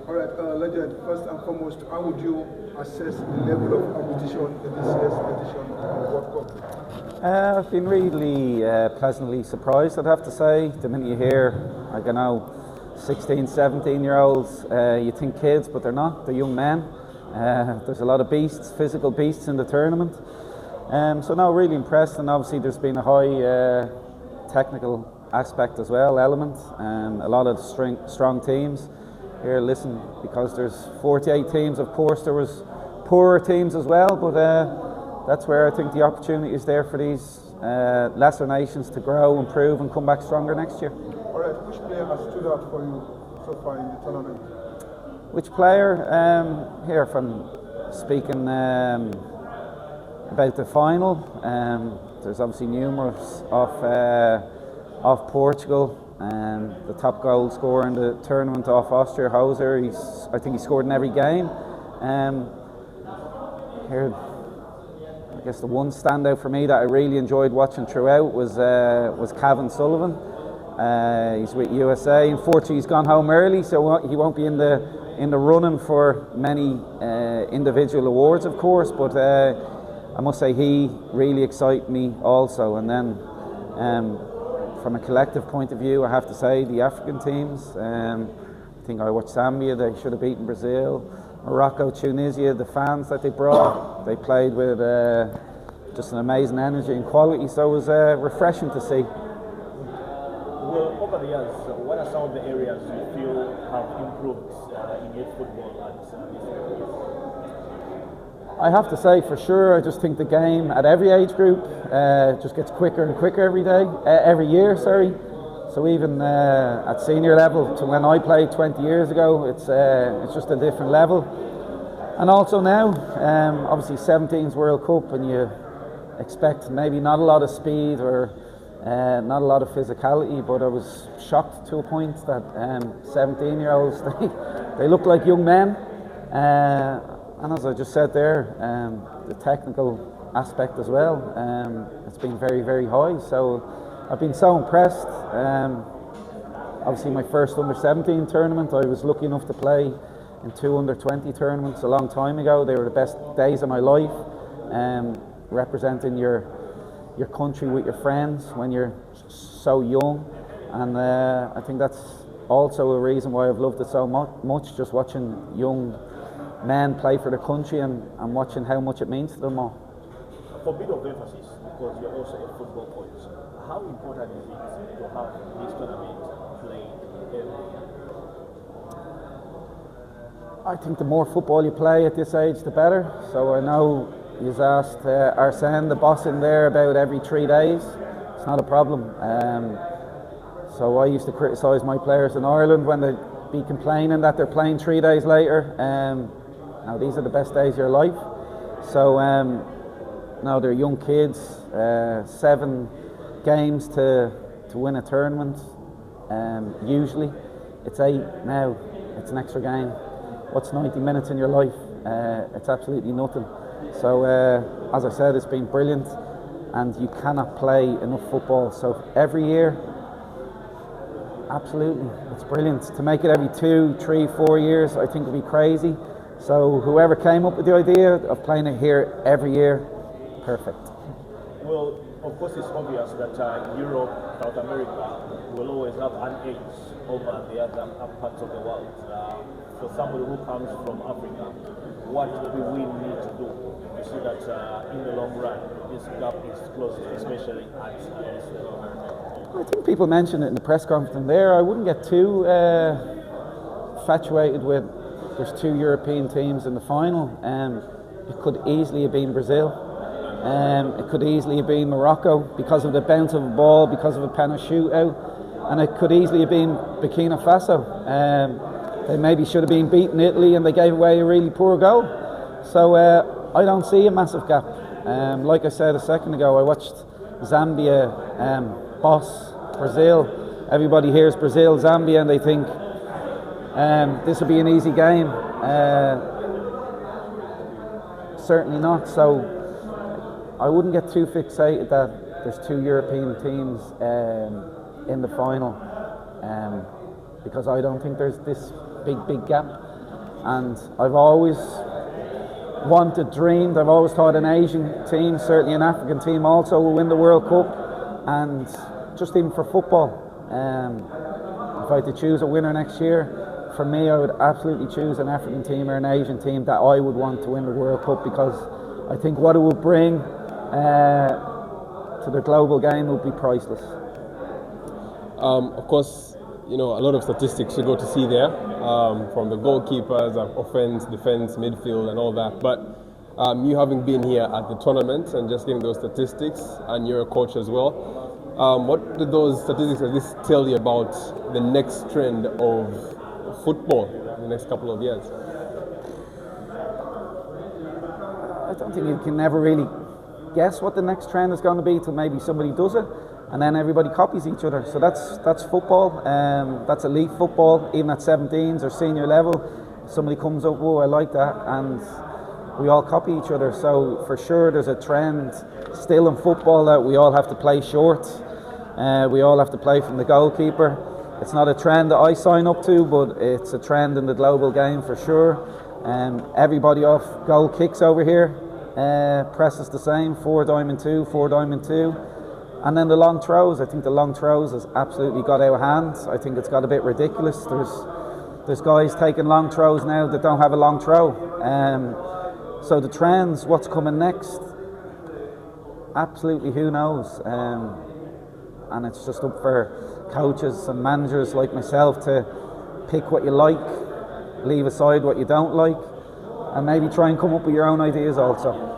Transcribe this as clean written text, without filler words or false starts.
All right, Legend, first and foremost, how would you assess the level of competition in this year's edition of the World Cup? I've been really pleasantly surprised, I'd have to say. The minute you hear, I don't know, 16, 17-year-olds, you think kids, but they're not, they're young men. There's a lot of beasts, physical beasts in the tournament. So no, really impressed, and obviously there's been a high technical aspect as well, element. A lot of strong teams. Here, listen, because there's 48 teams, of course there was poorer teams as well, but that's where I think the opportunity is there for these lesser nations to grow, improve and come back stronger next year. All right, which player has stood out for you so far in the tournament? Which player? Here, from speaking about the final, there's obviously numerous of Portugal. The top goal scorer in the tournament off Austria, Hoser. I think he scored in every game. Here, I guess the one standout for me that I really enjoyed watching throughout was Cavan Sullivan. He's with USA. Unfortunately, he's gone home early, so he won't be in the running for many individual awards, of course. But I must say he really excited me also. And then. From a collective point of view, I have to say the African teams. I think I watched Zambia; they should have beaten Brazil. Morocco, Tunisia, the fans that they brought, they played with just an amazing energy and quality. So it was refreshing to see. Well, over the years, what are some of the areas you feel have improved in youth football at this point? I have to say, for sure, I just think the game at every age group just gets quicker and quicker every year. So even at senior level, to when I played 20 years ago, it's just a different level. And also now, obviously 17's World Cup, and you expect maybe not a lot of speed or not a lot of physicality, but I was shocked to a point that 17-year-olds, they look like young men. And as I just said there, the technical aspect as well, it's been very, very high. So I've been so impressed. Obviously my first under-17 tournament, I was lucky enough to play in 2 under-20 tournaments a long time ago. They were the best days of my life, representing your country with your friends when you're so young. And I think that's also a reason why I've loved it so much, just watching young men play for the country and watching how much it means to them all. For a bit of emphasis, because you're also a football coach, how important is it to have this tournament played every year? I think the more football you play at this age, the better. So I know you've asked Arsene, the boss in there, about every 3 days. It's not a problem. So I used to criticise my players in Ireland when they'd be complaining that they're playing 3 days later. Now these are the best days of your life. So now they're young kids, 7 games to win a tournament. Usually it's 8 now, it's an extra game. What's 90 minutes in your life? It's absolutely nothing. So as I said, it's been brilliant, and you cannot play enough football. So every year, absolutely, it's brilliant. To make it every 2, 3, 4 years, I think would be crazy. So whoever came up with the idea of playing it here every year, perfect. Well, of course it's obvious that Europe, South America will always have an edge over the other parts of the world. For somebody who comes from Africa, what do we need to do to see that in the long run this gap is closed, especially at this level? I think people mentioned it in the press conference there. I wouldn't get too infatuated with there's 2 European teams in the final. It could easily have been Brazil. It could easily have been Morocco because of the bounce of the ball, because of a penalty shootout, and it could easily have been Burkina Faso. They maybe should have been beating Italy and they gave away a really poor goal. So I don't see a massive gap. Like I said a second ago, I watched Zambia, boss Brazil. Everybody hears Brazil, Zambia, and they think this will be an easy game. Certainly not. So I wouldn't get too fixated that there's 2 European teams in the final, because I don't think there's this big gap. and I've always dreamed, I've always thought an Asian team, certainly an African team also, will win the World Cup. And just even for football, if I had to choose a winner next year, for me I would absolutely choose an African team or an Asian team that I would want to win the World Cup, because I think what it would bring to the global game would be priceless. Of course, a lot of statistics you go to see there, from the goalkeepers, offense, defense, midfield, and all that. But you having been here at the tournament and just getting those statistics, and you're a coach as well, what did those statistics at least tell you about the next trend of football in the next couple of years? I don't think you can never really guess what the next trend is going to be till maybe somebody does it, and then everybody copies each other. So that's football. That's elite football, even at 17s or senior level. Somebody comes up, oh, I like that, and we all copy each other. So for sure there's a trend still in football that we all have to play short. We all have to play from the goalkeeper. It's not a trend that I sign up to, but it's a trend in the global game for sure. Everybody off goal kicks over here, presses the same, 4 diamond 2, 4 diamond 2. And then the long throws, I think the long throws has absolutely got out of hand. I think it's got a bit ridiculous. There's guys taking long throws now that don't have a long throw. So the trends, what's coming next, absolutely who knows. And it's just up for coaches and managers like myself to pick what you like, leave aside what you don't like, and maybe try and come up with your own ideas also.